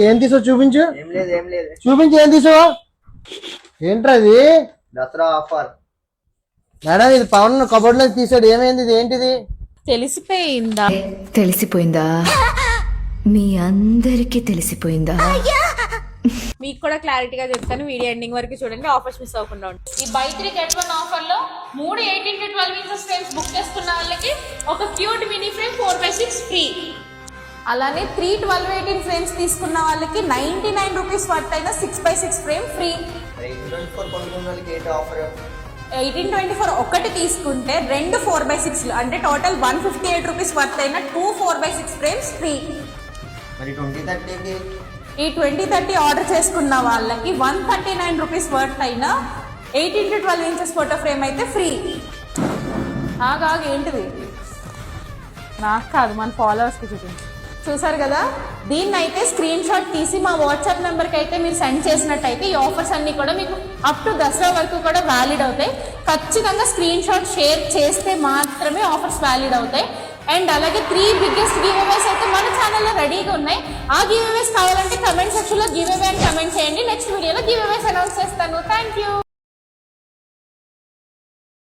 ఏం తీసావు చూపించు. ఏం లేదు చూపించు ఏం తీసావు. ఏంట్రది? Dasara offer madam. ఇది పవన్ కబోర్డ్ లో తీసాడు. ఏమైంది? ఇది ఏంటిది? తెలిసిపోయిందా? మీ అందరికి తెలిసిపోయిందా? మీకు కూడా క్లారిటీగా చెప్తాను, వీడియో ఎండింగ్ వరకు చూడండి, ఆఫర్స్ మిస్ అవ్వకుండా ఉంటుంది. ఈ బై 3 get 1 ఆఫర్ లో 3 18 to 12 ఇంచెస్ ఫ్రేమ్స్ బుక్ చేసుకున్న వాళ్ళకి ఒక cute mini frame 4x6 free. అలానే 3 12 18 ఫ్రేమ్స్ తీసుకున్న వాళ్ళకి 99 రూపీస్ వర్త్ అయిన 6x6 ఫ్రేమ్ ఫ్రీ. 1824 ఒకటి తీసుకుంటే 2 4x6 అంటే టోటల్ 158 రూపీస్ వర్త్ అయిన 2 4x6 ఫ్రేమ్స్ ఫ్రీ. ఈ 2030 ఆర్డర్ చేసుకున్న వాళ్ళకి 139 రూపీస్ వర్త్ అయిన 18 to 12 ఇంచెస్ ఫోటో ఫ్రేమ్ అయితే ఫ్రీ. ఏంటిది? నాకు కాదు, మన ఫాలోవర్స్కి చూపించు. చూసారు కదా, దీన్ని అయితే స్క్రీన్ షాట్ తీసి మా వాట్సాప్ నెంబర్కి అయితే మీరు సెండ్ చేసినట్టయితే ఈ ఆఫర్స్ అన్ని కూడా మీకు అప్ టు దసరా వరకు కూడా వ్యాలిడ్ అవుతాయి. ఖచ్చితంగా స్క్రీన్ షాట్ షేర్ చేస్తే మాత్రమే ఆఫర్స్ వ్యాలిడ్ అవుతాయి. అండ్ అలాగే 3 బిగ్గెస్ట్ గివ్ అవేస్ అయితే మన ఛానల్లో రెడీగా ఉన్నాయి. ఆ గివ్ అవేస్ కావాలంటే కమెంట్ సెక్షన్ లో గివ్ అవే అని కమెంట్ చేయండి. నెక్స్ట్ వీడియోలో గివ్ అవేస్ అనౌన్స్ చేస్తాను. Thank you.